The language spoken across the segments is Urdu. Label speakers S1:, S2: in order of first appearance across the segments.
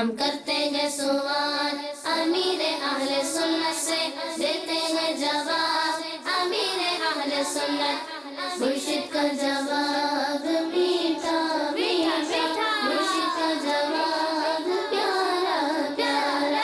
S1: ہم کرتے ہیں سوال امیر اہل سنت سے دیتے ہیں جواب امیر اہل سنت مرشد کا جواب میٹھا میٹھا مرشد کا جواب پیارا پیارا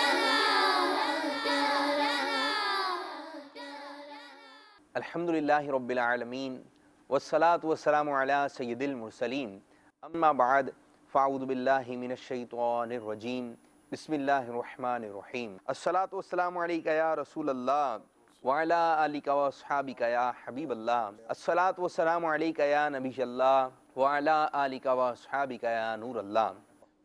S2: الحمدللہ رب العالمین والصلاة والسلام علی سید المرسلین اما بعد فاعوذ باللہ من الشیطان الرجیم بسم اللہ الرحمن الرحیم الصلاة والسلام علیکہ یا رسول اللہ وعلی آلک واصحابک یا حبیب اللہ الصلاة والسلام علیکہ یا نبی اللہ وعلی آلک واصحابک یا نور اللہ۔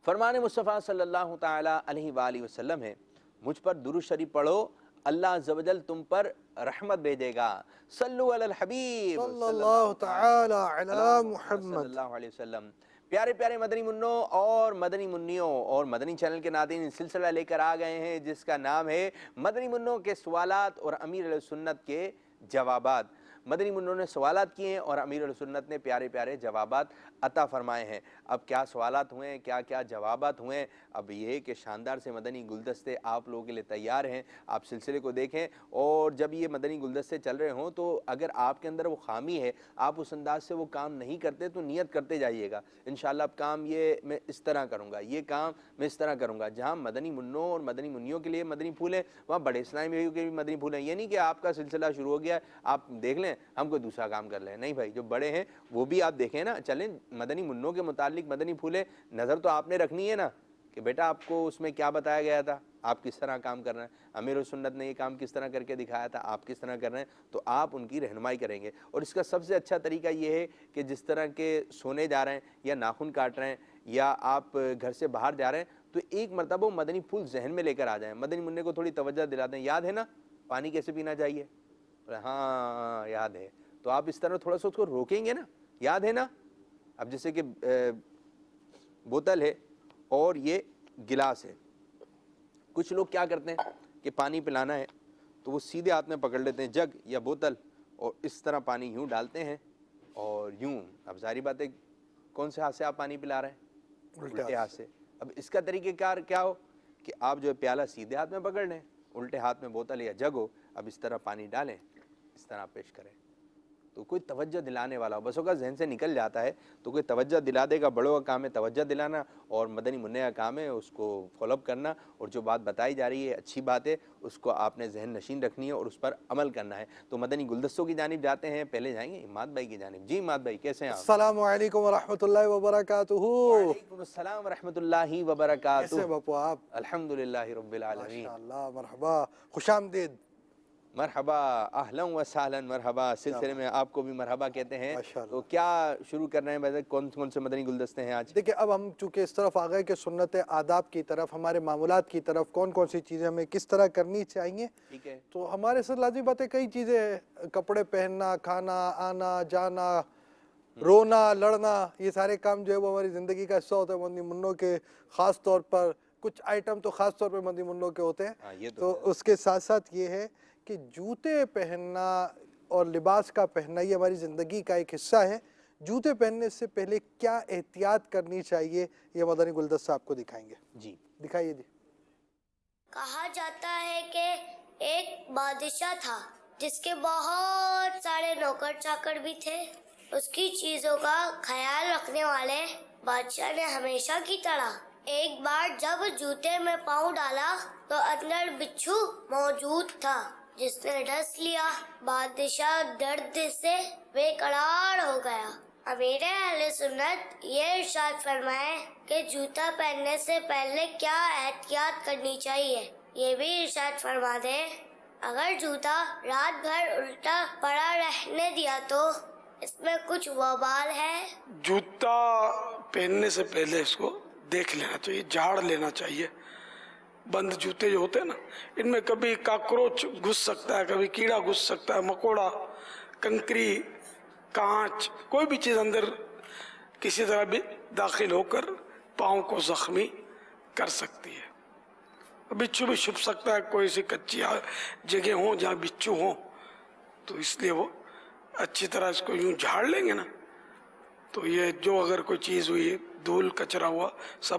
S2: فرمان مصطفیٰ صلی اللہ تعالی علیہ وآلہ وسلم ہے، مجھ پر درود شریف پڑھو اللہ عز و جل تم پر رحمت بھیجے گا۔ صلو علی الحبیب
S3: صلی اللہ تعالی علی محمد
S2: صلی اللہ علیہ وسلم۔ پیارے پیارے مدنی منوں اور مدنی منیوں اور مدنی چینل کے ناظرین، سلسلہ لے کر آ گئے ہیں جس کا نام ہے مدنی منوں کے سوالات اور امیر علیہ سنت کے جوابات۔ مدنی منوں نے سوالات کیے ہیں اور امیر علیہ سنت نے پیارے پیارے جوابات عطا فرمائے ہیں۔ اب کیا سوالات ہوئے ہیں، کیا کیا جوابات ہوئے ہیں، اب یہ کہ شاندار سے مدنی گلدستے آپ لوگوں کے لیے تیار ہیں۔ آپ سلسلے کو دیکھیں اور جب یہ مدنی گلدستے چل رہے ہوں تو اگر آپ کے اندر وہ خامی ہے، آپ اس انداز سے وہ کام نہیں کرتے تو نیت کرتے جائیے گا انشاءاللہ اب کام یہ میں اس طرح کروں گا، یہ کام میں اس طرح کروں گا۔ جہاں مدنی منوں اور مدنی منیوں کے لیے مدنی پھول ہیں وہاں بڑے اسلامی بھائیوں کے بھی مدنی پھول ہیں۔ یہ نہیں کہ آپ کا سلسلہ شروع ہو گیا آپ دیکھ لیں ہم کوئی دوسرا کام کر لیں، نہیں بھائی، جو بڑے ہیں وہ بھی آپ دیکھیں نا، چلیں مدنی منوں کے متعلق مدنی پھولیں نظر تو آپ نے رکھنی ہے نا کہ بیٹا آپ کو اس میں کیا بتایا گیا تھا، آپ کس طرح کام کر رہے ہیں، امیر السنت نے یہ کام کس طرح کر کے دکھایا تھا، آپ کس طرح کر رہے ہیں، تو آپ ان کی رہنمائی کریں گے۔ اور اس کا سب سے اچھا طریقہ یہ ہے کہ جس طرح کے سونے جا رہے ہیں یا ناخن کاٹ رہے ہیں یا آپ گھر سے باہر جا رہے ہیں تو ایک مرتبہ مدنی پھول ذہن میں لے کر آ جائیں، مدنی منع کو تھوڑی توجہ دلا دیں، یاد ہے نا پانی کیسے پینا چاہیے، ہاں یاد ہے، تو آپ اس طرح تھوڑا سا اس کو روکیں گے نا، یاد ہے نا۔ اب جیسے کہ بوتل ہے اور یہ گلاس ہے، کچھ لوگ کیا کرتے ہیں کہ پانی پلانا ہے تو وہ سیدھے ہاتھ میں پکڑ لیتے ہیں جگ یا بوتل اور اس طرح پانی یوں ڈالتے ہیں اور یوں، اب ظاہری بات ہے کون سے ہاتھ سے آپ پانی پلا رہے ہیں، الٹے ہاتھ سے۔ اب اس کا طریقہ کار کیا ہو کہ آپ جو ہے پیالہ سیدھے ہاتھ میں پکڑ لیں، الٹے ہاتھ میں بوتل یا جگ ہو، اب اس طرح پانی ڈالیں، اس طرح پیش کریں، تو کوئی توجہ دلانے والا ہو، بسوں کا ذہن سے نکل جاتا ہے تو کوئی توجہ دلا دے گا۔ بڑوں کا کام ہے توجہ دلانا اور مدنی منع کا کام ہے اس کو فالو اپ کرنا، اور جو بات بتائی جا رہی ہے اچھی بات ہے اس کو آپ نے ذہن نشین رکھنی ہے اور اس پر عمل کرنا ہے۔ تو مدنی گلدستوں کی جانب جاتے ہیں، پہلے جائیں گے اماد بھائی کی جانب۔ جی اماد بھائی کیسے ہیں آپ؟
S3: السلام علیکم ورحمۃ اللہ وبرکاتہ۔
S2: وعلیکم السلام ورحمۃ اللہ وبرکاتہ۔
S3: کیسے باپو آپ؟
S2: الحمدللہ رب العالمین۔
S3: ماشاءاللہ، مرحبا، خوش آمدید۔
S2: مرحبا، اہلا و سہلا، مرحبا، سلسلے میں آپ کو بھی مرحبا کہتے ہیں۔ تو کیا شروع کر رہے ہیں بھائی، کون کون سے مدنی گلدستے ہیں آج؟
S3: دیکھیں اب ہم چونکہ اس طرف آ گئے کہ سنت آداب کی طرف، ہمارے معمولات کی طرف، کون کون سی چیزیں ہمیں کس طرح کرنی چاہیے،
S2: ٹھیک ہے،
S3: تو ہمارے ساتھ لازمی بات ہے کئی چیزیں ہیں، کپڑے پہننا، کھانا، آنا جانا، رونا لڑنا، یہ سارے کام جو ہے وہ ہماری زندگی کا حصہ ہوتا ہے مدنی منوں کے، خاص طور پر کچھ آئٹم تو خاص طور پہ مدنی منوں کے ہوتے ہیں۔ تو اس کے ساتھ ساتھ یہ ہے کہ جوتے پہننا اور لباس کا پہننا یہ ہماری زندگی کا ایک حصہ ہے۔ جوتے پہننے سے پہلے کیا احتیاط کرنی چاہیے یہ مدنی گلدستہ آپ کو دکھائیں گے۔
S2: جی
S3: دکھائیے جی۔
S4: کہا جاتا ہے کہ ایک بادشاہ تھا جس کے بہت سارے نوکر چاکر بھی تھے، اس کی چیزوں کا خیال رکھنے والے بادشاہ نے ہمیشہ کی طرح ایک بار جب جوتے میں پاؤں ڈالا تو اندر بچھو موجود تھا جس نے ڈس لیا۔ بادشاہ درد سے بے قرار ہو گیا۔ امیر اہل سنت یہ ارشاد فرمائے کہ جوتا پہننے سے پہلے کیا احتیاط کرنی چاہیے، یہ بھی ارشاد فرما دے اگر جوتا رات بھر الٹا پڑا رہنے دیا تو اس میں کچھ وبال ہے۔
S5: جوتا پہننے سے پہلے اس کو دیکھ لینا چاہیے، جھاڑ لینا چاہیے۔ بند جوتے جو ہوتے ہیں نا ان میں کبھی کاکروچ گھس سکتا ہے، کبھی کیڑا گھس سکتا ہے، مکوڑا، کنکری، کانچ، کوئی بھی چیز اندر کسی طرح بھی داخل ہو کر پاؤں کو زخمی کر سکتی ہے۔ بچھو بھی چھپ سکتا ہے، کوئی سی کچی جگہ ہوں جہاں بچھو ہوں، تو اس لیے وہ اچھی طرح اس کو یوں جھاڑ لیں گے نا تو یہ جو اگر کوئی چیز ہوئی، دھول کچرا ہوا، سب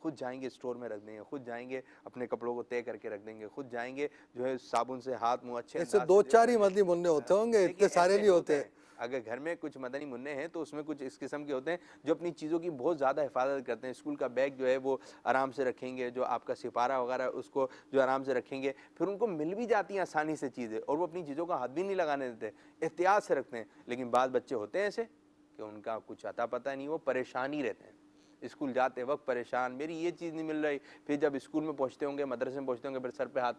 S2: خود جائیں گے اسٹور میں رکھ دیں گے, خود جائیں گے اپنے کپڑوں کو طے کر کے رکھ دیں گے, خود جائیں گے جو ہے صابن سے ہاتھ منہ اچھے
S3: ایسے دو چار ہی مدنی منع ہوتے ہوں گے, اتنے سارے نہیں ہوتے.
S2: اگر گھر میں کچھ مدنی منع ہیں تو اس میں کچھ اس قسم کے ہوتے ہیں جو اپنی چیزوں کی بہت زیادہ حفاظت کرتے ہیں. اسکول کا بیگ جو ہے وہ آرام سے رکھیں گے, جو آپ کا سپارہ وغیرہ اس کو جو آرام سے رکھیں گے, پھر ان کو مل بھی جاتی ہیں آسانی سے چیزیں اور وہ اپنی چیزوں کا ہاتھ بھی نہیں لگانے دیتے, احتیاط سے رکھتے ہیں. لیکن بعض بچے ہوتے ہیں ایسے کہ ان کا کچھ اتا پتہ نہیں, وہ پریشان ہی رہتے ہیں اسکول جاتے وقت پریشان, میری یہ چیز نہیں مل رہی. پھر جب اسکول میں پہنچتے ہوں گے, مدرسے میں پہنچتے ہوں گے, پھر سر پہ ہاتھ,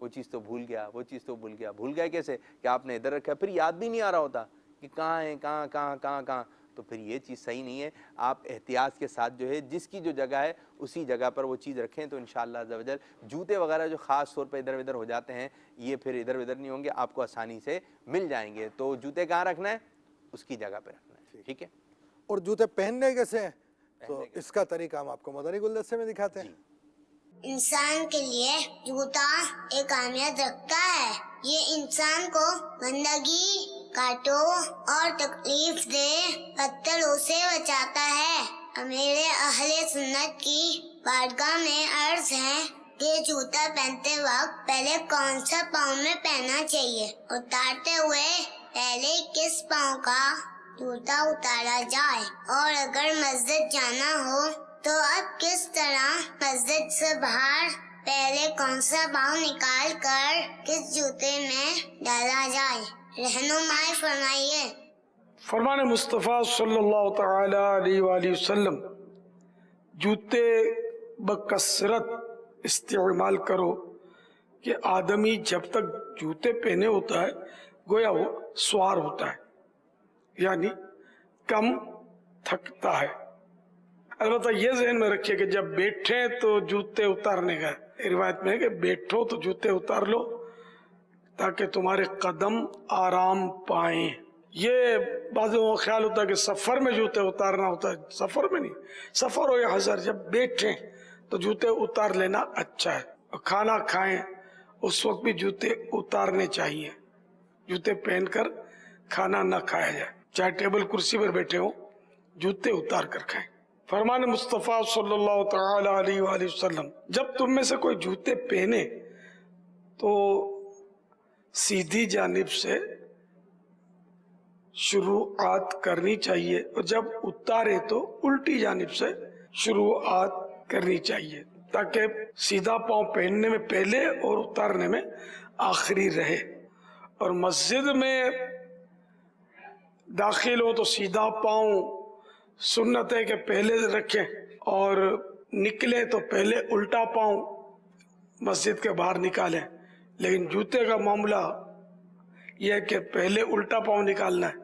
S2: وہ چیز تو بھول گیا, وہ چیز تو بھول گیا. بھول گیا کیسے کہ آپ نے ادھر رکھا, پھر یاد بھی نہیں آ رہا ہوتا کہ کہاں ہے, کہاں کہاں کہاں کہاں. تو پھر یہ چیز صحیح نہیں ہے. آپ احتیاط کے ساتھ جو ہے جس کی جو جگہ ہے اسی جگہ پر وہ چیز رکھیں تو انشاءاللہ عز و جل جوتے وغیرہ جو خاص طور پہ ادھر ادھر ہو جاتے ہیں یہ پھر ادھر ادھر نہیں ہوں گے, آپ کو آسانی سے مل جائیں گے. تو جوتے کہاں رکھنا ہے, اس کی جگہ پہ رکھنا ہے. ٹھیک ہے.
S3: اور جوتے پہننے کیسے ہیں, تو اس کا طریقہ ہم آپ کو مدنی گلدستے میں دکھاتے ہیں.
S4: انسان کے لیے جوتا ایک اہمیت رکھتا ہے. یہ انسان کو گندگی, کانٹوں اور تکلیف دہ پتھروں سے بچاتا ہے. میرے اہل سنت کی بارگاہ میں عرض ہے کہ جوتا پہنتے وقت پہلے کون سا پاؤں میں پہننا چاہیے, اتارتے ہوئے پہلے کس پاؤں کا جوتا اتارا جائے, اور اگر مسجد جانا ہو تو اب کس طرح مسجد سے باہر پہلے کون سا پاؤں نکال کر کس جوتے میں ڈالا جائے, رہنمائی فرمائیے.
S5: فرمان مصطفیٰ صلی اللہ تعالی علیہ وآلہ وسلم, جوتے بکثرت استعمال کرو کہ آدمی جب تک جوتے پہنے ہوتا ہے گویا وہ سوار ہوتا ہے, یعنی کم تھکتا ہے. البتہ یہ ذہن میں رکھیے کہ جب بیٹھیں تو جوتے اتارنے کا روایت میں ہے کہ بیٹھو تو جوتے اتار لو تاکہ تمہارے قدم آرام پائیں. یہ بعضوں کو خیال ہوتا ہے کہ سفر میں جوتے اتارنا ہوتا ہے, سفر میں نہیں, سفر ہو یا حضر جب بیٹھیں تو جوتے اتار لینا اچھا ہے. اور کھانا کھائیں اس وقت بھی جوتے اتارنے چاہیے, جوتے پہن کر کھانا نہ کھایا جائے, چاہے ٹیبل کرسی پر بیٹھے ہوں جوتے اتار کر کھائیں. فرمان مصطفیٰ صلی اللہ تعالی علیہ وآلہ وسلم, جب تم میں سے کوئی جوتے پہنے تو سیدھی جانب سے شروعات کرنی چاہیے, اور جب اتارے تو الٹی جانب سے شروعات کرنی چاہیے تاکہ سیدھا پاؤں پہننے میں پہلے اور اتارنے میں آخری رہے. اور مسجد میں داخل ہو تو سیدھا پاؤں سنت ہے کہ پہلے رکھیں, اور نکلے تو پہلے الٹا پاؤں مسجد کے باہر نکالیں. لیکن جوتے کا معاملہ یہ ہے کہ پہلے الٹا پاؤں نکالنا ہے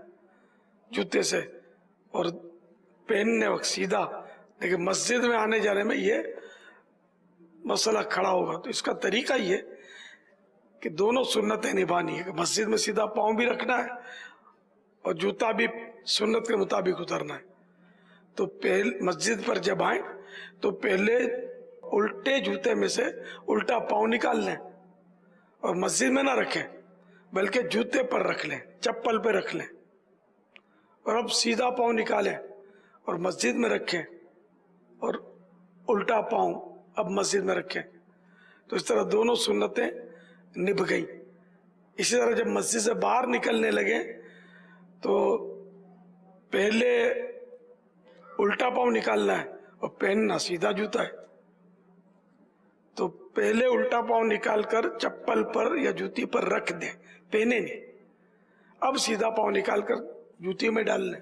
S5: جوتے سے اور پہننے وقت سیدھا, لیکن مسجد میں آنے جانے میں یہ مسئلہ کھڑا ہوگا. تو اس کا طریقہ یہ کہ دونوں سنتیں نبھانی ہے, کہ مسجد میں سیدھا پاؤں بھی رکھنا ہے اور جوتا بھی سنت کے مطابق اترنا ہے. تو مسجد پر جب آئیں تو پہلے الٹے جوتے میں سے الٹا پاؤں نکال لیں اور مسجد میں نہ رکھیں بلکہ جوتے پر رکھ لیں, چپل پہ رکھ لیں, اور اب سیدھا پاؤں نکالیں اور مسجد میں رکھیں اور الٹا پاؤں اب مسجد میں رکھیں. تو اس طرح دونوں سنتیں نبھ گئیں. اسی طرح جب مسجد سے باہر نکلنے لگے تو پہلے الٹا پاؤں نکالنا ہے اور پہننا سیدھا جوتا ہے. تو پہلے الٹا پاؤں نکال کر چپل پر یا جوتی پر رکھ دیں, پہنے نہیں. اب سیدھا پاؤں نکال کر جوتی میں ڈال لیں,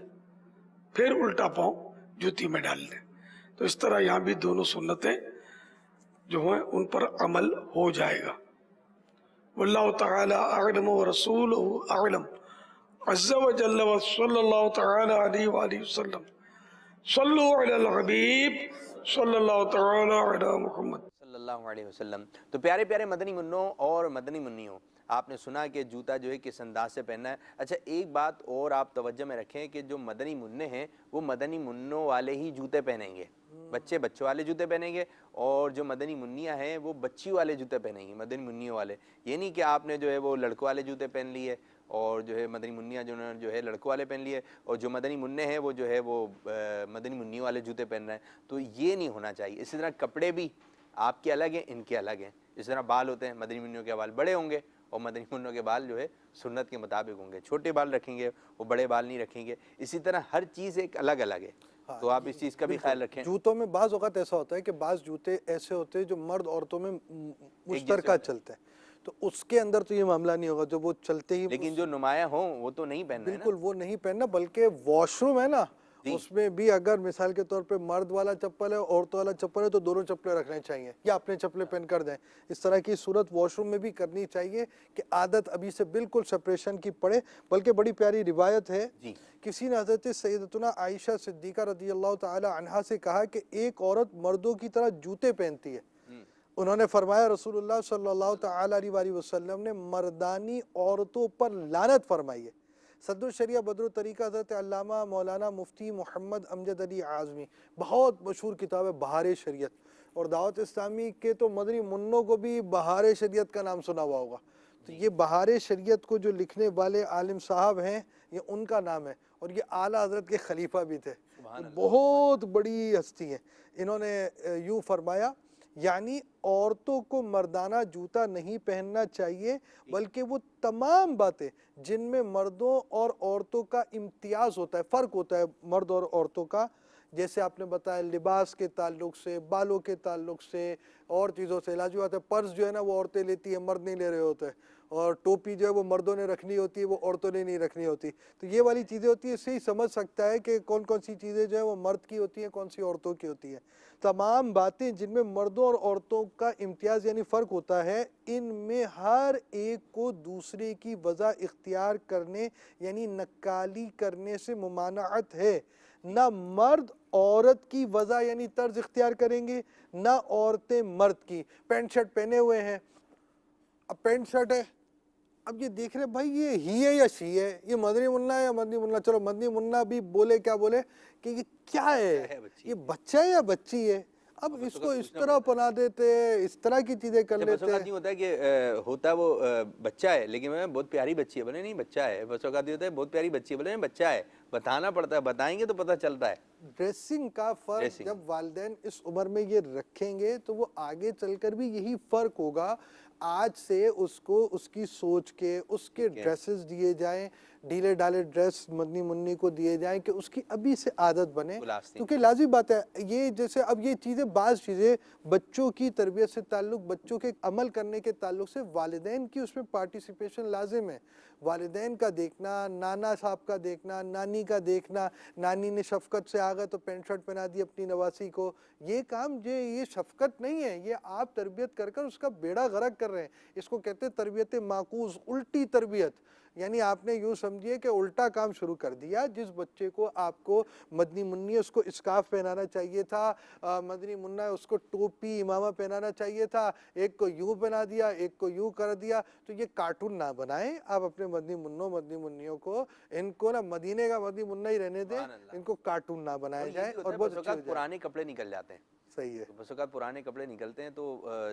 S5: پھر الٹا پاؤں جوتی میں ڈال لیں. تو اس طرح یہاں بھی دونوں سنتیں جو ہیں ان پر عمل ہو جائے گا. واللہ تعالی اعلم ورسولہ اعلم عز وجل وصلی اللہ تعالی علیہ وآلہ وسلم. صلو علی الحبیب صلی اللہ تعالی علی محمد
S2: صلی اللہ علیہ وسلم. تو پیارے پیارے مدنی منوں اور مدنی منیوں, آپ نے سنا کہ جوتا جو ہے کس انداز سے پہننا ہے. اچھا ایک بات اور آپ توجہ میں رکھیں کہ جو مدنی منع ہیں وہ مدنی منوں والے ہی جوتے پہنیں گے, بچے بچوں والے جوتے پہنیں گے, اور جو مدنی منیاں ہیں وہ بچی والے جوتے پہنیں گی, مدنی منیوں والے. یہ نہیں کہ آپ نے جو ہے وہ لڑکوں والے جوتے پہن لیے اور جو ہے مدنی منیاں جو انہوں نے جو ہے لڑکوں والے پہن لیے، اور جو مدنی منع ہیں وہ جو ہے وہ مدنی منیوں والے جوتے پہن رہے ہیں. تو یہ نہیں ہونا چاہیے. اسی طرح کپڑے بھی آپ کے الگ ہیں، ان کے الگ ہیں. اس طرح بال ہوتے ہیں، مدنی منیوں کے بال بڑے ہوں گے اور مدنی منوں کے بال جو ہے سنت کے مطابق ہوں گے. چھوٹے بال رکھیں گے، وہ بڑے بال نہیں رکھیں گے. اسی طرح ہر چیز ایک الگ الگ ہے. تو آپ اس چیز کا بھی خیال رکھیں.
S3: جوتوں میں بعض اوقات ایسا ہوتا ہے کہ بعض جوتے ایسے ہوتے ہیں جو مرد عورتوں میں مشترکہ چلتے ہیں، تو اس کے اندر تو یہ معاملہ نہیں ہوگا. جو وہ چلتے ہی
S2: لیکن جو نمایاں ہوں وہ تو نہیں پہننا ہے نا.
S3: بالکل وہ نہیں پہننا، بلکہ واش روم ہے نا اس میں بھی اگر مثال کے طور پہ مرد والا چپل ہے عورتوں والا چپل ہے تو دونوں چپلیں رکھنے چاہیے یا اپنے چپلیں پہن کر دیں. اس طرح کی صورت واش روم میں بھی کرنی چاہیے کہ عادت ابھی سے بالکل سپریشن کی پڑے. بلکہ بڑی پیاری روایت ہے، کسی نے حضرت سیدتنا عائشہ صدیقہ رضی اللہ تعالی عنہا سے کہا کہ ایک عورت مردوں کی طرح جوتے پہنتی ہے. انہوں نے فرمایا رسول اللہ صلی اللہ تعالی علیہ وسلم نے مردانی عورتوں پر لعنت فرمائی ہے. صدر الشریعہ بدر الطریقہ حضرت علامہ مولانا مفتی محمد امجد علی اعظمی، بہت مشہور کتاب ہے بہار شریعت، اور دعوت اسلامی کے تو مدنی منوں کو بھی بہار شریعت کا نام سنا ہوا ہوگا. تو یہ بہار شریعت کو جو لکھنے والے عالم صاحب ہیں یہ ان کا نام ہے، اور یہ اعلیٰ حضرت کے خلیفہ بھی تھے، بہت بڑی ہستی ہیں. انہوں نے یوں فرمایا، یعنی عورتوں کو مردانہ جوتا نہیں پہننا چاہیے، بلکہ وہ تمام باتیں جن میں مردوں اور عورتوں کا امتیاز ہوتا ہے، فرق ہوتا ہے مرد اور عورتوں کا، جیسے آپ نے بتایا لباس کے تعلق سے، بالوں کے تعلق سے، اور چیزوں سے. لازمی بات ہے پرس جو ہے نا وہ عورتیں لیتی ہیں، مرد نہیں لے رہے ہوتے، اور ٹوپی جو ہے وہ مردوں نے رکھنی ہوتی ہے، وہ عورتوں نے نہیں رکھنی ہوتی. تو یہ والی چیزیں ہوتی ہیں، اس سے ہی سمجھ سکتا ہے کہ کون کون سی چیزیں جو ہیں وہ مرد کی ہوتی ہیں، کون سی عورتوں کی ہوتی ہیں. تمام باتیں جن میں مردوں اور عورتوں کا امتیاز یعنی فرق ہوتا ہے، ان میں ہر ایک کو دوسرے کی وضع اختیار کرنے یعنی نکالی کرنے سے ممانعت ہے. نہ مرد عورت کی وضع یعنی طرز اختیار کریں گے، نہ عورتیں مرد کی. پینٹ شرٹ پہنے ہوئے ہیں، اب پینٹ شرٹ ہے، اب یہ دیکھ رہے بھائی یہ ہی ہے یا شی ہے، یہ مدنی منا ہے یا مدنی منا. چلو مدنی منا بھی بولے کیا بولے کہ یہ کیا ہے، یہ بچہ ہے یا بچی ہے. اب اس کو اس طرح بنا دیتے، اس طرح کی چیزیں کر لیتے.
S2: بس اوقات نہیں ہوتا ہے کہ ہوتا وہ بچہ ہے لیکن بہت پیاری بچی ہے، بولے نہیں بچہ ہے. بس اوقات یہ ہوتا ہے بہت پیاری بچی ہے، بولے نہیں بچہ ہے. بتانا پڑتا ہے، بتائیں گے تو پتہ چلتا ہے.
S3: ڈریسنگ کا فرق جب والدین اس عمر میں یہ رکھیں گے تو وہ آگے چل کر بھی یہی فرق ہوگا. آج سے اس کو اس کی سوچ کے اس کے ڈریسز دیے جائیں، ڈھیلے ڈالے ڈریس مدنی منی کو دیے جائیں کہ اس کی ابھی سے عادت بنے. کیونکہ لازمی بات ہے یہ جیسے اب یہ چیزیں بعض چیزیں بچوں کی تربیت سے تعلق، بچوں کے عمل کرنے کے تعلق سے والدین کی اس میں پارٹیسپیشن لازم ہے. والدین کا دیکھنا، نانا صاحب کا دیکھنا، نانی کا دیکھنا. نانی نے شفقت سے آگا تو پینٹ شرٹ پہنا دی اپنی نواسی کو. یہ کام یہ شفقت نہیں ہے، یہ آپ تربیت کر کر اس کا بیڑا غرق کر رہے ہیں. اس کو کہتے ہیں تربیت معکوس، الٹی تربیت. یعنی آپ نے یوں سمجھیے کہ الٹا کام شروع کر دیا. جس بچے کو آپ کو مدنی منی اس کو اسکارف پہنانا چاہیے تھا، مدنی منہ اس کو ٹوپی امامہ پہنانا چاہیے تھا، ایک کو یوں بنا دیا، ایک کو یوں کر دیا. تو یہ کارٹون نہ بنائیں آپ اپنے مدنی منوں مدنی منیوں کو. ان کو نا مدینے کا مدنی منہ ہی رہنے دیں، ان کو کارٹون نہ بنایا جائے. اور بہت
S2: پرانے کپڑے نکل جاتے ہیں.
S3: صحیح ہے،
S2: بس اوقات پرانے کپڑے نکلتے ہیں تو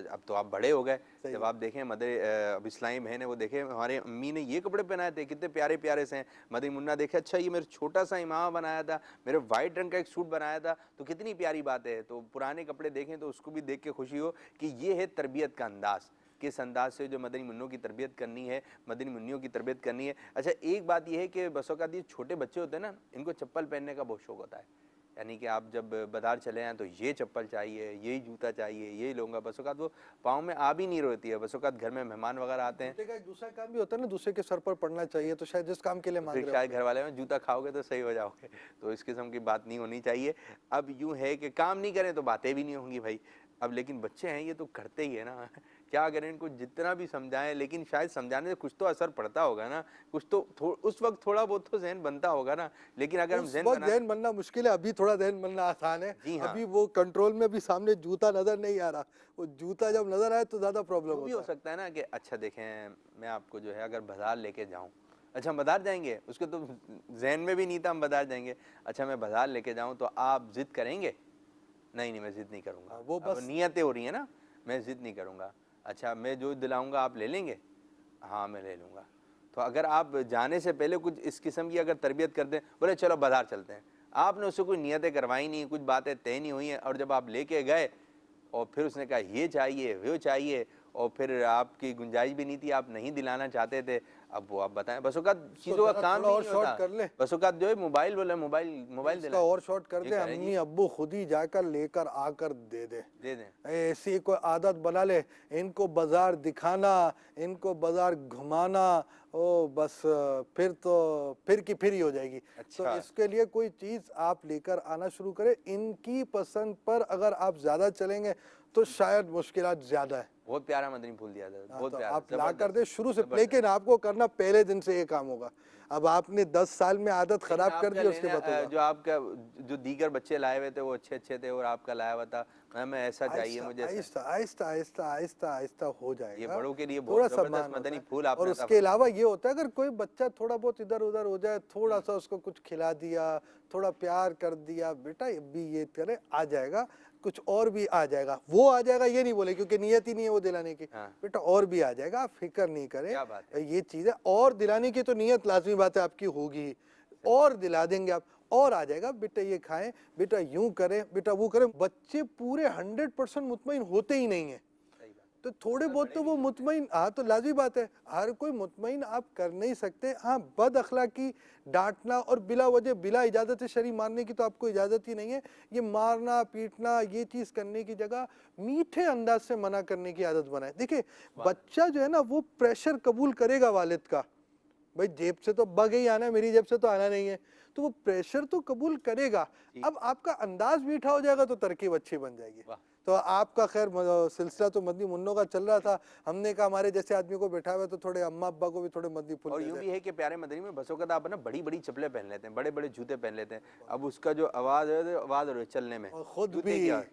S2: اب تو آپ بڑے ہو گئے. جب آپ دیکھیں اب اسلامی بہن ہے وہ دیکھیں ہمارے امی نے یہ کپڑے پہنائے تھے، کتنے پیارے پیارے سے ہیں. مدنی منہ دیکھے اچھا یہ میرے چھوٹا سا امامہ بنایا تھا، میرے وائٹ رنگ کا ایک سوٹ بنایا تھا، تو کتنی پیاری بات ہے. تو پرانے کپڑے دیکھیں تو اس کو بھی دیکھ کے خوشی ہو کہ یہ ہے تربیت کا انداز، کس انداز سے جو مدنی منوں کی تربیت کرنی ہے، مدنی منیوں کی تربیت کرنی ہے. اچھا ایک بات یہ ہے کہ بس اوقات یہ چھوٹے بچے ہوتے ہیں نا، ان کو چپل پہننے کا بہت شوق ہوتا ہے. یعنی کہ آپ جب بازار چلے ہیں تو یہ چپل چاہیے، یہی جوتا چاہیے، یہی لوں گا. بس اوقات وہ پاؤں میں آ بھی نہیں رہتی ہے. بس اوقات گھر میں مہمان وغیرہ آتے ہیں،
S3: جوتے کا ایک دوسرا کام بھی ہوتا ہے نا، دوسرے کے سر پر پڑنا چاہیے، تو شاید جس کام کے لیے مانگ رہے ہو
S2: شاید گھر والے میں جوتا کھاؤ گے تو صحیح ہو جاؤ گے. تو اس قسم کی بات نہیں ہونی چاہیے. اب یوں ہے کہ کام نہیں کریں تو باتیں بھی نہیں ہوں گی بھائی. اب لیکن بچے ہیں یہ تو کرتے ہی ہے نا، کیا کریں ان کو جتنا بھی سمجھائیں، لیکن شاید سمجھانے سے کچھ تو اثر پڑتا ہوگا نا، کچھ تو اس وقت تھوڑا بہت تو ذہن بنتا ہوگا نا. لیکن اگر ہم
S3: ذہن بننا مشکل ہے، ابھی تھوڑا ذہن بننا آسان ہے. ابھی وہ کنٹرول میں بھی سامنے جوتا نظر نہیں آ رہا، وہ جوتا جب نظر آئے تو زیادہ پرابلم
S2: بھی ہو سکتا ہے نا کہ اچھا دیکھیں میں آپ کو جو ہے اگر بازار لے کے جاؤں، اچھا ہم بازار جائیں گے، اس کے تو ذہن میں بھی نہیں تھا ہم بازار جائیں گے. اچھا میں بازار لے کے جاؤں تو آپ ضد کریں گے؟ نہیں میں ضد نہیں کروں گا. وہ بس نیتیں ہو رہی ہیں نا، میں ضد نہیں کروں گا. اچھا میں جو دلاؤں گا آپ لے لیں گے؟ ہاں میں لے لوں گا. تو اگر آپ جانے سے پہلے کچھ اس قسم کی اگر تربیت کر دیں، بولے چلو بازار چلتے ہیں، آپ نے اس سے کوئی نیتیں کروائی نہیں، کچھ باتیں طے نہیں ہوئی ہیں، اور جب آپ لے کے گئے اور پھر اس نے کہا یہ چاہیے وہ چاہیے، اور پھر آپ کی گنجائش بھی نہیں تھی، آپ نہیں دلانا چاہتے تھے، اب وہ آپ بتائیں، بس اوقات چیزوں کا کام
S3: تھوڑا
S2: بھی
S3: اور
S2: نہیں
S3: شارٹ
S2: ہوتا،
S3: کر لیں،
S2: بس اوقات جو ہے موبائل بولے موبائل
S3: اس کا
S2: دلائیں،
S3: اور شارٹ کر
S2: یہ
S3: دیں،
S2: کریں جی،
S3: امی ابو خود ہی جا کر لے کر آ کر دے دیں،
S2: دے دیں،
S3: ایسی کوئی عادت بنا لے، ان کو بازار دکھانا، ان کو بازار گھمانا، او بس پھر تو پھر کی پھر ہی ہو جائے گی۔ تو
S2: اچھا
S3: اس کے لیے کوئی چیز آپ لے کر آنا شروع کریں، ان کی پسند پر اگر آپ زیادہ چلیں گے تو شاید مشکلات زیادہ ہے۔
S2: بہت پیارا مدنی پھول دیا تھا، بہت
S3: تو
S2: پیارا،
S3: آپ لا کر
S2: زبردست،
S3: دیں شروع سے،
S2: زبردست۔
S3: لیکن آپ کو کرنا پہلے دن سے یہ کام ہوگا، اب آپ نے 10 سال میں عادت
S2: لیکن
S3: خراب
S2: آپ
S3: کر
S2: کا
S3: دی، اس کے
S2: لینا
S3: بعد ہوگا۔
S2: جو آپ کا جو دیگر بچے لائے ہوئے تھے وہ اچھے اچھے تھے، اور آپ کا لایا ہوا تھا ہمیں ایسا چاہیے، مجھے ایسا،
S3: آہستہ آہستہ آہستہ آہستہ ہو جائے
S2: یہ
S3: گا،
S2: بڑوں کے لیے
S3: تھوڑا
S2: بہت
S3: سا
S2: زبردست
S3: مان ہوتا
S2: مدنی
S3: ہے۔
S2: پھول آپ
S3: اور
S2: نے
S3: اس
S2: عطا
S3: کے
S2: فرمایا۔
S3: علاوہ یہ ہوتا ہے اگر کوئی بچہ تھوڑا بہت ادھر ادھر ہو جائے، تھوڑا سا اس کو کچھ کھلا دیا، تھوڑا پیار کر دیا، بیٹا بھی یہ کرے، آ جائے گا، کچھ اور بھی آ جائے گا، وہ آ جائے گا یہ نہیں بولے کیونکہ نیت ہی نہیں ہے وہ دلانے کی،
S2: ہاں،
S3: بیٹا اور بھی آ جائے گا، آپ فکر نہیں کریں،
S2: کیا بات ہے،
S3: یہ چیزیں اور دلانے کی تو نیت لازمی بات ہے آپ کی ہوگی، اور دلا دیں گے آپ، اور آ جائے گا، بیٹا یہ کھائیں، بیٹا یوں کریں، بیٹا وہ کریں۔ بچے پورے 100% مطمئن ہوتے ہی نہیں ہیں،
S2: صحیح بات،
S3: تو تھوڑے بہت تو وہ مطمئن، ہاں تو لازمی بات ہے، ہر کوئی مطمئن آپ کر نہیں سکتے، ہاں بد اخلاقی، ڈانٹنا اور بلا وجہ بلا اجازت شرعی مارنے کی تو آپ کو اجازت ہی نہیں ہے، یہ مارنا پیٹنا یہ چیز کرنے کی جگہ میٹھے انداز سے منع کرنے کی عادت بنائے۔ دیکھیں بچہ جو ہے نا وہ پریشر قبول کرے گا والد کا، بھائی جیب سے تو بگ ہی آنا ہے، میری جیب سے تو آنا نہیں ہے، تو وہ پریشر تو قبول کرے گا، اب آپ کا انداز میٹھا ہو جائے گا تو ترکیب اچھی بن جائے گی۔ تو آپ کا خیر سلسلہ تو مدنی منوں کا چل رہا تھا، ہم نے کہا ہمارے جیسے آدمی کو بیٹھا ہوا تو تھوڑے اماں ابا کو بھی تھوڑے مدنی پھول
S2: اور
S3: دے
S2: یوں
S3: دیں۔
S2: بھی ہے کہ پیارے مدنی میں بسوں کا آپ نا بڑی بڑی چپلیں پہن لیتے ہیں، بڑے بڑے جوتے پہن لیتے ہیں، اب اس کا جو آواز ہے آواز اور چلنے میں
S3: اور خود
S2: جوتے
S3: بھی
S2: کی آواز،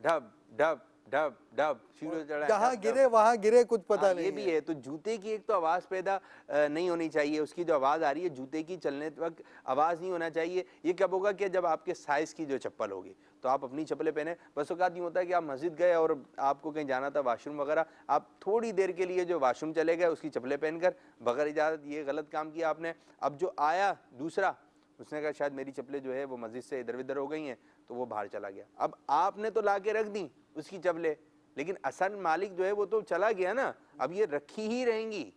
S2: ڈھب ڈھب ڈھب ڈھب شروع چڑھا،
S3: جہاں گرے وہاں گرے کچھ پتہ
S2: یہ
S3: نہیں
S2: بھی ہے، تو جوتے کی ایک تو آواز پیدا نہیں ہونی چاہیے، اس کی جو آواز آ رہی ہے جوتے کی چلنے وقت آواز نہیں ہونا چاہیے۔ یہ کب ہوگا کہ جب آپ کے سائز کی جو چپل ہوگی تو آپ اپنی چپلیں پہنیں۔ بس اوقات نہیں ہوتا ہے کہ آپ مسجد گئے اور آپ کو کہیں جانا تھا واش روم وغیرہ، آپ تھوڑی دیر کے لیے جو واش روم چلے گئے اس کی چپلیں پہن کر بغیر اجازت، یہ غلط کام کیا آپ نے۔ اب جو آیا دوسرا اس نے کہا شاید میری چپلیں جو ہے وہ مسجد سے ادھر ادھر ہو گئی ہیں، تو وہ باہر چلا گیا، اب آپ نے تو لا کے رکھ دیں اس کی چپلیں، لیکن اصل مالک جو ہے وہ تو چلا گیا نا، اب یہ رکھی ہی رہیں گی،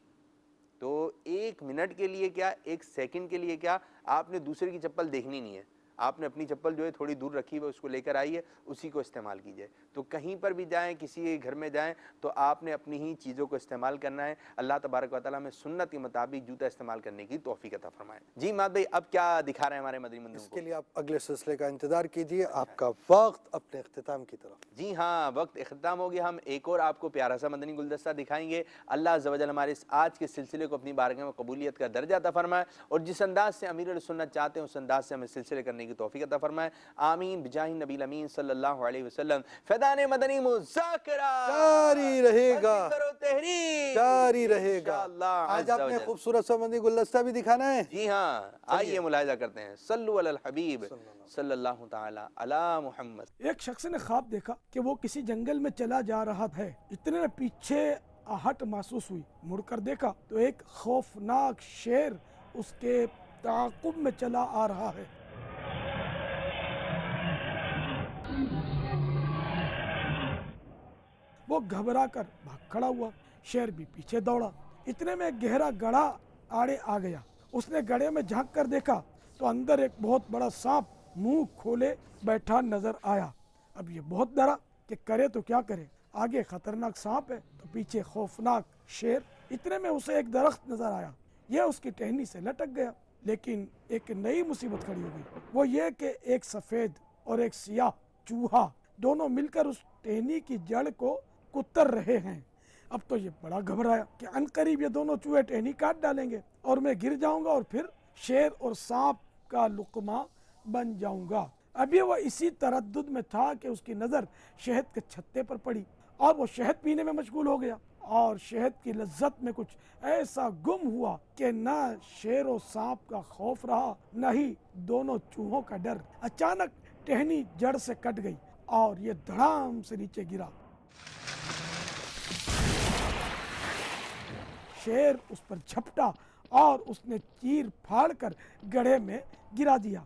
S2: تو ایک منٹ کے لیے کیا، ایک سیکنڈ کے لیے کیا، آپ نے دوسرے کی چپل دیکھنی نہیں ہے، آپ نے اپنی چپل جو ہے تھوڑی دور رکھی ہوئی اس کو لے کر آئیے، اسی کو استعمال کیجئے۔ تو کہیں پر بھی جائیں، کسی گھر میں جائیں تو آپ نے اپنی ہی چیزوں کو استعمال کرنا ہے۔ اللہ تبارک و تعالیٰ میں سنت کے مطابق جوتا استعمال کرنے کی توفیق عطا فرمائے۔ جی ماد بھائی اب کیا دکھا رہے ہیں ہمارے مدنی منوں
S3: اس
S2: کو؟
S3: کے لیے آپ اگلے سلسلے کا انتظار کیجئے، آپ کا وقت اپنے اختتام کی طرف۔
S2: جی ہاں، وقت اختتام ہو گیا، ہم ایک اور آپ کو پیارا سا مدنی گلدستہ دکھائیں گے۔ اللہ عز و جل ہمارے اس آج کے سلسلے کو اپنی بارگاہ میں قبولیت کا درجہ عطا فرمائے، اور جس انداز سے امیر السنت چاہتے ہیں اس انداز سے ہمیں سلسلے کرنے کی توفیق عطا فرمائے، آمین بجاہ نبی الامین صلی اللہ علیہ وسلم۔ فیضان مدنی مذاکرہ
S3: جاری رہے گا،
S2: مزید کرو تحریر،
S3: جاری رہے گا۔
S2: انشاءاللہ
S3: آج
S2: عز
S3: آپ
S2: و
S3: نے
S2: جل۔
S3: خوبصورت سا مدنی گلدستہ بھی دکھانا ہے؟
S2: جی ہاں، آئیے ملاحظہ کرتے ہیں، صلو علی الحبیب صلی اللہ تعالی علی محمد۔
S5: ایک شخص نے خواب دیکھا کہ وہ کسی جنگل میں چلا جا رہا ہے، اتنے میں پیچھے آہٹ محسوس ہوئی، مڑ کر دیکھا تو ایک خوفناک شیر اس کے تعاقب میں چلا آ رہا ہے۔ وہ گھبرا کر بھاگ کھڑا ہوا، شیر بھی پیچھے دوڑا، اتنے میں ایک گہرا گڑھا آڑے آ گیا، اس نے گڑھے میں جھانک کر دیکھا تو اندر ایک بہت بڑا سانپ منہ کھولے بیٹھا نظر آیا۔ اب یہ بہت ڈرا کہ کرے تو کیا کرے، آگے خطرناک سانپ ہے تو پیچھے خوفناک شیر۔ اتنے میں اسے ایک درخت نظر آیا، یہ اس کی ٹہنی سے لٹک گیا، لیکن ایک نئی مصیبت کھڑی ہو گئی، وہ یہ کہ ایک سفید اور ایک سیاہ چوہا دونوں مل کر اس ٹہنی کی جڑ کو کتر رہے ہیں۔ اب تو یہ بڑا گھبرایا کہ عنقریب یہ دونوں چوہے ٹہنی کاٹ ڈالیں گے اور میں گر جاؤں گا اور پھر شیر اور سانپ کا لقمہ بن جاؤں گا۔ ابھی وہ اسی تردد میں تھا کہ اس کی نظر شہد کے چھتے پر پڑی اور وہ شہد پینے میں مشغول ہو گیا، اور شہد کی لذت میں کچھ ایسا گم ہوا کہ نہ شیر و سانپ کا خوف رہا نہ ہی دونوں چوہوں کا ڈر۔ اچانک ٹہنی جڑ سے کٹ گئی اور یہ دھڑام سے نیچے گرا۔ شیر اس پر جھپٹا
S6: اور اس نے چیر پھاڑ کر گڑھے میں گرا دیا۔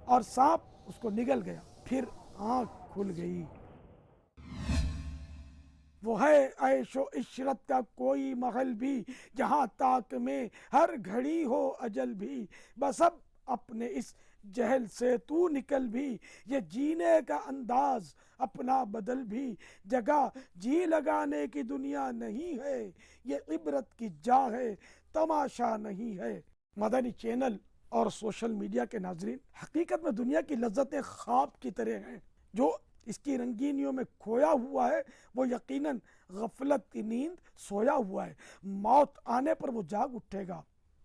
S6: اور سانپ اس کو نگل گیا، پھر آنکھ کھل گئی۔ وہ ہے عیش و عشرت کا کوئی محل بھی، جہاں تاک میں ہر گھڑی ہو اجل بھی، بس اب اپنے اس جہل سے تو نکل بھی، یہ جینے کا انداز اپنا بدل بھی، جگہ جی لگانے کی دنیا نہیں ہے، یہ عبرت کی جا ہے تماشا نہیں ہے۔ مدنی چینل اور سوشل میڈیا کے ناظرین، حقیقت میں دنیا کی لذتیں خواب کی طرح ہیں، جو اس کی رنگینیوں میں کھویا ہوا ہے وہ یقیناً غفلت کی نیند سویا ہوا ہے۔ موت آنے پر وہ جاگ اٹھے گا۔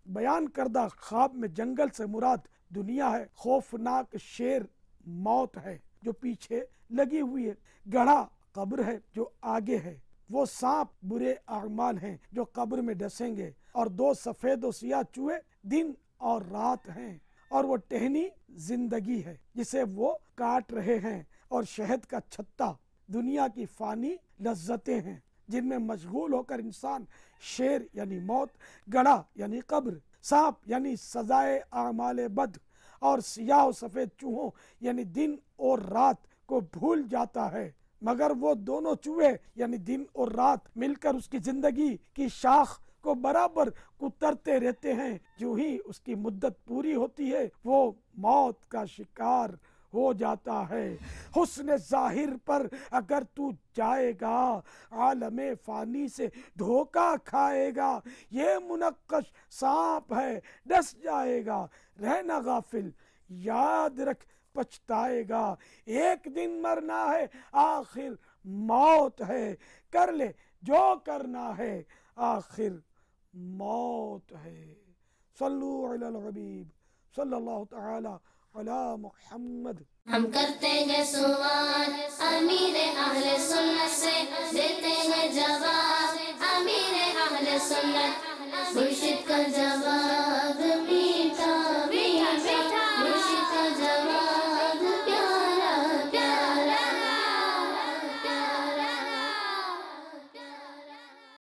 S6: بیان کردہ خواب میں جنگل سے مراد دنیا ہے، خوفناک شیر موت ہے جو پیچھے لگی ہوئی ہے، گڑھا قبر ہے جو آگے ہے، وہ سانپ برے اعمال ہیں جو قبر میں ڈسیں گے، اور دو سفید و سیاہ چوہے دن اور رات ہیں، اور وہ ٹہنی زندگی ہے جسے وہ کاٹ رہے ہیں، اور شہد کا چھتا دنیا کی فانی لذتیں ہیں جن میں مشغول ہو کر انسان شیر یعنی موت، گڑھا یعنی قبر، سانپ یعنی سزائے اعمال بد، اور سیاہ و سفید چوہوں یعنی دن اور رات کو بھول جاتا ہے، مگر وہ دونوں چوہے یعنی دن اور رات مل کر اس کی زندگی کی شاخ کو برابر کترتے رہتے ہیں۔ جو ہی اس کی مدت پوری ہوتی ہے وہ موت کا شکار ہو جاتا ہے۔ حسن ظاہر پر اگر تو جائے گا، عالم فانی سے دھوکہ کھائے گا، یہ منقش سانپ ہے ڈس جائے گا، رہنا غافل یاد رکھ پچھتائے گا، ایک دن مرنا ہے آخر موت ہے، کر لے جو کرنا ہے آخر موت ہے۔ صلو علی الحبیب صلی اللہ تعالی علی محمد۔
S1: ہم کرتے ہیں سوال امیر اہل سنت سے، دیتے ہیں جواب امیر اہل سنت، مرشد کا جواب